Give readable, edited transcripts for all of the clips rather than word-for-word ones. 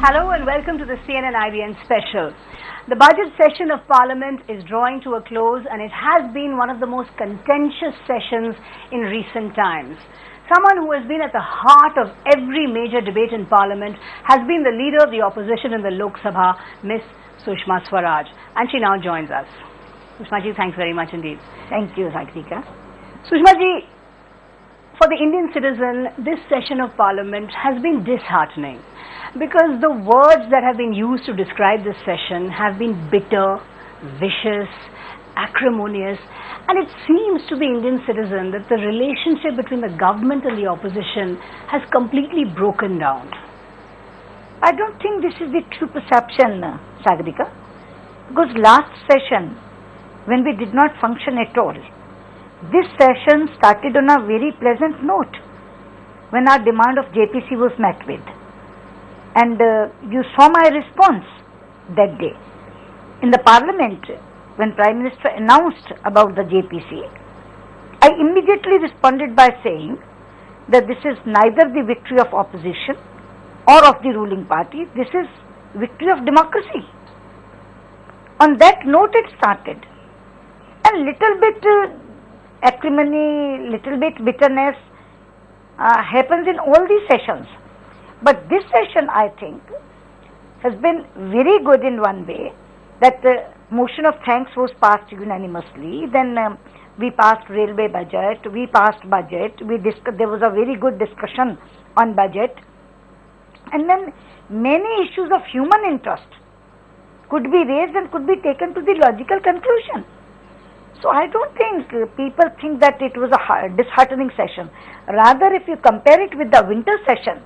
Hello and welcome to the CNN-IBN special. The budget session of Parliament is drawing to a close and it has been one of the most contentious sessions in recent times. Someone who has been at the heart of every major debate in Parliament has been the leader of the opposition in the Lok Sabha, Miss Sushma Swaraj, and she now joins us. Sushma ji, thanks very much indeed. Thank you, Sagarika. Sushma ji, for the Indian citizen, this session of Parliament has been disheartening, because the words that have been used to describe this session have been bitter, vicious, acrimonious, and it seems to the Indian citizen that the relationship between the government and the opposition has completely broken down. I don't think this is the true perception, Sagarika, because last session, when we did not function at all, this session started on a very pleasant note when our demand of JPC was met with. And you saw my response that day. In the Parliament, when Prime Minister announced about the JPC, I immediately responded by saying that this is neither the victory of opposition or of the ruling party, this is victory of democracy. On that note it started. And little bit acrimony, little bit bitterness happens in all these sessions. But this session, I think, has been very good in one way, that the motion of thanks was passed unanimously. Then we passed railway budget, we passed budget, there was a very good discussion on budget. And then many issues of human interest could be raised and could be taken to the logical conclusion. So I don't think people think that it was a disheartening session. Rather, if you compare it with the winter session,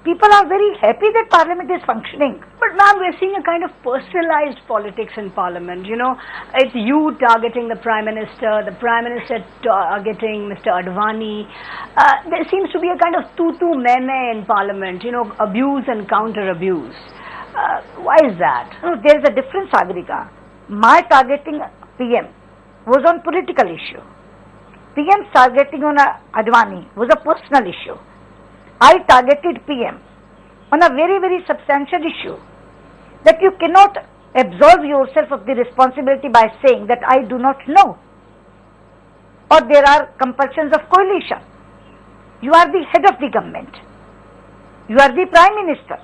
people are very happy that Parliament is functioning. But ma'am, we're seeing a kind of personalized politics in Parliament. You know, it's you targeting the Prime Minister targeting Mr. Advani. There seems to be a kind of tu-tu me-me in Parliament, you know, abuse and counter-abuse. Why is that? No, there is a difference, Sagarika. My targeting PM was on political issue. PM's targeting on Advani was a personal issue. I targeted PM on a very, very substantial issue, that you cannot absolve yourself of the responsibility by saying that I do not know, or there are compulsions of coalition. You are the head of the government. You are the Prime Minister.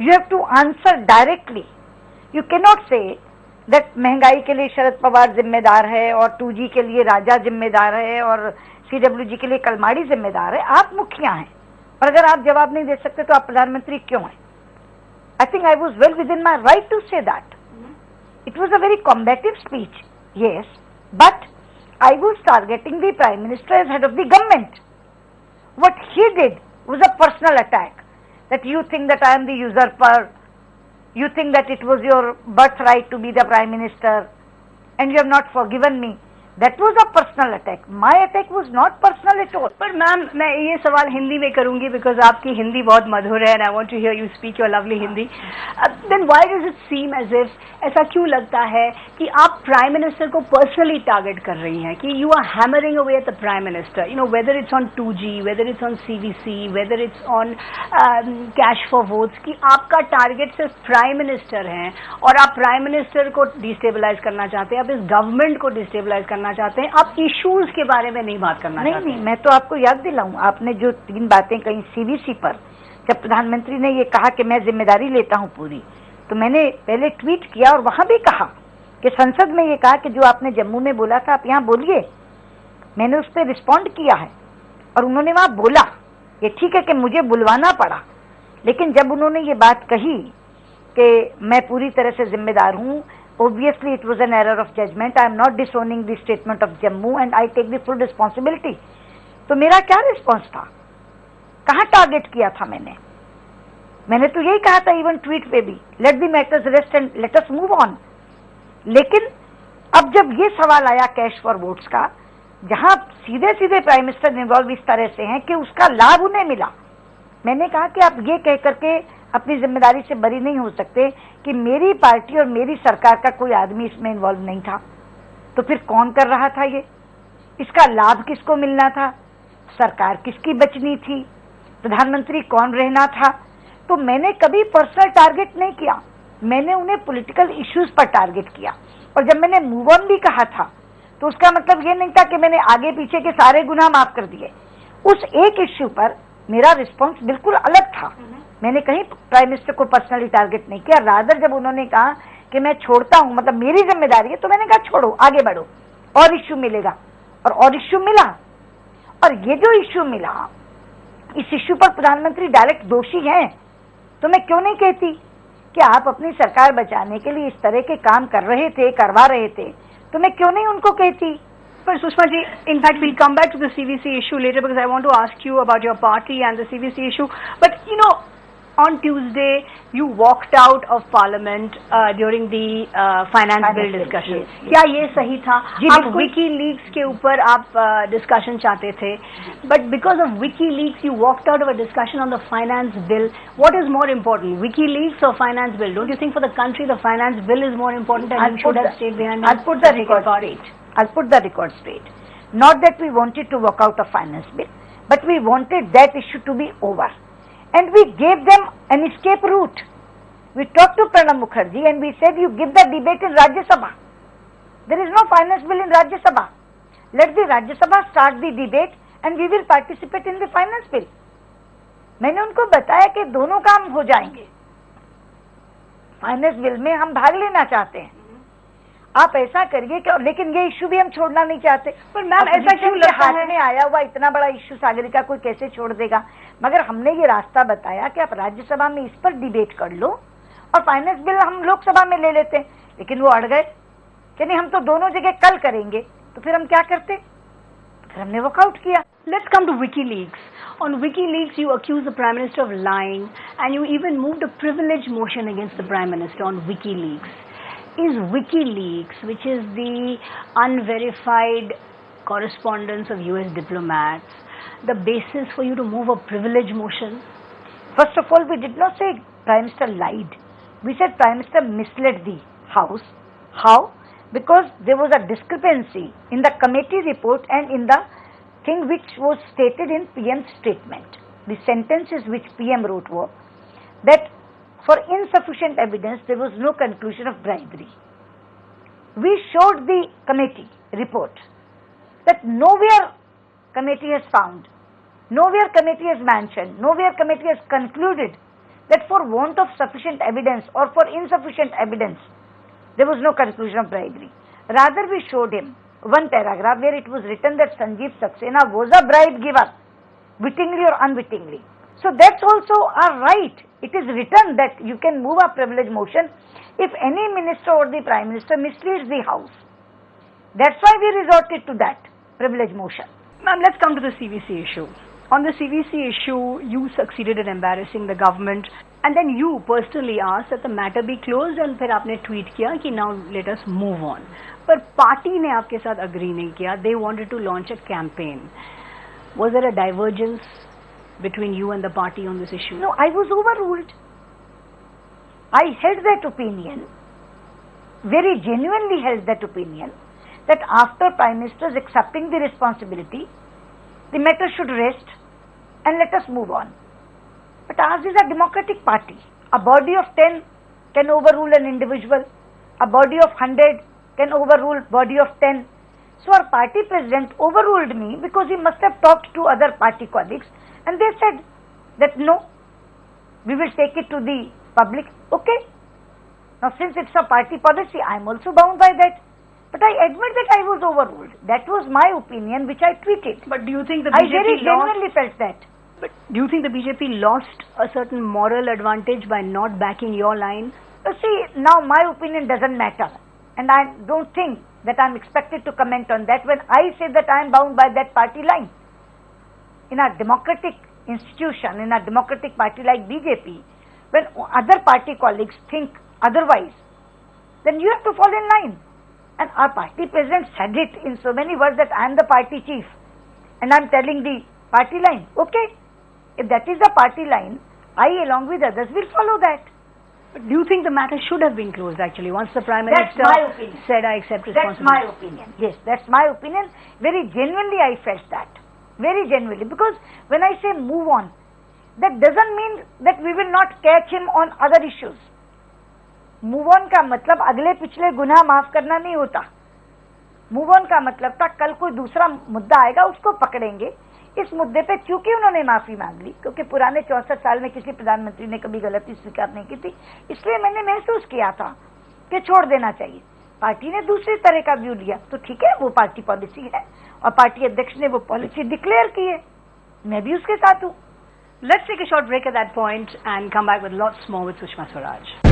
You have to answer directly. You cannot say that महंगाई के लिए शरद पवार जिम्मेदार है और 2G के लिए राजा जिम्मेदार है और CWG के लिए कलमाड़ी जिम्मेदार है. आप मुखिया हैं और अगर आप जवाब नहीं दे सकते तो आप प्रधानमंत्री क्यों हैं? I think I was well within my right to say that. It was a very combative speech, yes, but I was targeting the Prime Minister as head of the government. What he did was a personal attack, that you think that I am the usurper, you think that it was your birthright to be the Prime Minister and you have not forgiven me. That was a personal attack. My attack was not personal at all. But ma'am, मैं ये सवाल हिंदी में करूँगी because आपकी हिंदी बहुत मधुर है and I want to hear you speak your lovely Hindi. Then why does it seem as if ऐसा क्यों लगता है कि आप Prime Minister को personally target कर रही हैं, कि you are hammering away at the Prime Minister, you know, whether it's on 2G, whether it's on CVC, whether it's on cash for votes, कि आपका target सिर्फ Prime Minister है और आप Prime Minister को destabilize करना चाहते हैं, आप इस government को destabilize करना चाहते हैं, आप इश्यूज के बारे में नहीं बात करना चाहते। नहीं, मैं तो आपको याद दिलाऊं, आपने जो 3 बातें कही CVC पर, जब प्रधानमंत्री ने ये कहा कि मैं जिम्मेदारी लेता हूं पूरी, तो मैंने पहले ट्वीट किया और वहां भी कहा कि संसद में ये कहा कि जो आपने जम्मू में बोला था आप यहाँ बोलिए। मैंने उस पर रिस्पॉन्ड किया है और उन्होंने वहां बोला। ये ठीक है कि मुझे बुलवाना पड़ा, लेकिन जब उन्होंने ये बात कही कि मैं पूरी तरह से जिम्मेदार हूं, obviously it was an error of judgment. I am not disowning the statement of Jammu and I take the full responsibility. तो मेरा क्या रिस्पॉन्स था? कहाँ टारगेट किया था मैंने तो यही कहा था इवन ट्वीट पे भी, let the matters rest and let us move on. लेकिन अब जब ये सवाल आया कैश फॉर वोट्स का, जहां सीधे सीधे प्राइम मिनिस्टर इन्वॉल्व इस तरह से हैं कि उसका लाभ उन्हें मिला, मैंने कहा कि आप ये कह करके अपनी जिम्मेदारी से बरी नहीं हो सकते कि मेरी पार्टी और मेरी सरकार का कोई आदमी इसमें इन्वॉल्व नहीं था। तो फिर कौन कर रहा था ये? इसका लाभ किसको मिलना था? सरकार किसकी बचनी थी? प्रधानमंत्री कौन रहना था? तो मैंने कभी पर्सनल टारगेट नहीं किया, मैंने उन्हें पॉलिटिकल इश्यूज पर टारगेट किया। और जब मैंने मूव ऑन भी कहा था तो उसका मतलब ये नहीं था कि मैंने आगे पीछे के सारे गुनाह माफ कर दिए। उस एक इश्यू पर मेरा रिस्पॉन्स बिल्कुल अलग था। मैंने कहीं प्राइम मिनिस्टर को पर्सनली टारगेट नहीं किया। रादर जब उन्होंने कहा कि मैं छोड़ता हूं, मतलब मेरी जिम्मेदारी है, तो मैंने कहा छोड़ो, आगे बढ़ो, और इश्यू मिलेगा। और इश्यू मिला। और ये जो इश्यू मिला, इस इश्यू पर प्रधानमंत्री डायरेक्ट दोषी हैं। तो मैं क्यों नहीं कहती कि आप अपनी सरकार बचाने के लिए इस तरह के काम कर रहे थे, करवा रहे थे, तो मैं क्यों नहीं उनको कहती। But Sushma ji, in fact, we'll come back to the CVC issue later because I want to ask you about your party and the CVC issue. But you know, on Tuesday, you walked out of Parliament during the finance bill discussion. क्या ये सही था? आप WikiLeaks के ऊपर आप discussion चाहते थे, but because of WikiLeaks, you walked out of a discussion on the finance bill. What is more important, WikiLeaks or finance bill? Don't you think for the country the finance bill is more important and you should have stayed behind? I'll put the record straight. I'll put the record straight. Not that we wanted to walk out of finance bill, but we wanted that issue to be over. And we gave them an escape route. We talked to Pranab Mukherjee and we said, you give the debate in Rajya Sabha. There is no finance bill in Rajya Sabha. Let the Rajya Sabha start the debate and we will participate in the finance bill. मैंने उनको बताया कि दोनों काम हो जाएंगे। Finance bill में हम भाग लेना चाहते हैं, आप ऐसा करिए कि, लेकिन ये इश्यू भी हम छोड़ना नहीं चाहते। पर मैम ऐसा क्यों लगता है? हाथ में आया हुआ इतना बड़ा इश्यू सागरिका कोई कैसे छोड़ देगा? मगर हमने ये रास्ता बताया कि आप राज्यसभा में इस पर डिबेट कर लो और फाइनेंस बिल हम लोकसभा में ले लेते हैं। लेकिन वो अड़ गए कि नहीं, हम तो दोनों जगह कल करेंगे। तो फिर हम क्या करते? फिर हमने वॉकआउट किया। Let's come to WikiLeaks. On WikiLeaks, you accused the Prime Minister of lying and you even moved a privilege motion against the Prime Minister on WikiLeaks. Is WikiLeaks, which is the unverified correspondence of US diplomats, the basis for you to move a privilege motion? First of all, we did not say Prime Minister lied. We said Prime Minister misled the House. How? Because there was a discrepancy in the committee report and in the thing which was stated in PM's statement. The sentences which PM wrote were that for insufficient evidence there was no conclusion of bribery. We showed the committee report that nowhere committee has found, nowhere committee has mentioned, nowhere committee has concluded that for want of sufficient evidence or for insufficient evidence there was no conclusion of bribery. Rather, we showed him one paragraph where it was written that Sanjeev Saxena was a bribe giver, wittingly or unwittingly. So that's also our right. It is written that you can move a privilege motion if any minister or the Prime Minister misleads the House. That's why we resorted to that privilege motion. Ma'am, let's come to the CVC issue. On the CVC issue, you succeeded in embarrassing the government and then you personally asked that the matter be closed and फिर आपने tweet किया कि now let us move on. पर party ने आपके साथ agree नहीं किया. They wanted to launch a campaign. Was there a divergence between you and the party on this issue? No, I was overruled. I held that opinion, very genuinely held that opinion, that after Prime Minister's accepting the responsibility, the matter should rest and let us move on. But ours is a democratic party. A body of 10 can overrule an individual. A body of 100 can overrule body of 10. So our party president overruled me because he must have talked to other party colleagues and they said that no, we will take it to the public. Okay. Now since it's a party policy, I am also bound by that. But I admit that I was overruled. That was my opinion which I tweeted. But do you think the I BJP very genuinely felt that. But do you think the BJP lost a certain moral advantage by not backing your line? You see, now my opinion doesn't matter. And I don't think that I am expected to comment on that when I say that I am bound by that party line. In a democratic institution, in a democratic party like BJP, when other party colleagues think otherwise, then you have to fall in line. And our party president said it in so many words that I am the party chief and I am telling the party line. Okay, if that is the party line, I along with others will follow that. But do you think the matter should have been closed actually once the Prime Minister said I accept responsibility? That's my opinion. Yes, that's my opinion. Very genuinely I felt that. Very genuinely. Because when I say move on, that doesn't mean that we will not catch him on other issues. Move on का मतलब अगले पिछले गुनाह माफ करना नहीं होता. Move on का मतलब था कल कोई दूसरा मुद्दा आएगा उसको पकड़ेंगे. इस मुद्दे पे क्योंकि उन्होंने माफी मांग ली, क्योंकि पुराने 64 साल में किसी प्रधानमंत्री ने कभी गलती स्वीकार नहीं की थी, इसलिए मैंने महसूस किया था कि छोड़ देना चाहिए. पार्टी ने दूसरी तरह का व्यू लिया तो ठीक है, वो पार्टी पॉलिसी है और पार्टी अध्यक्ष ने वो पॉलिसी डिक्लेयर की है, मैं भी उसके साथ हूं. Let's take a short break at that point and come back with lots more with Sushma Swaraj.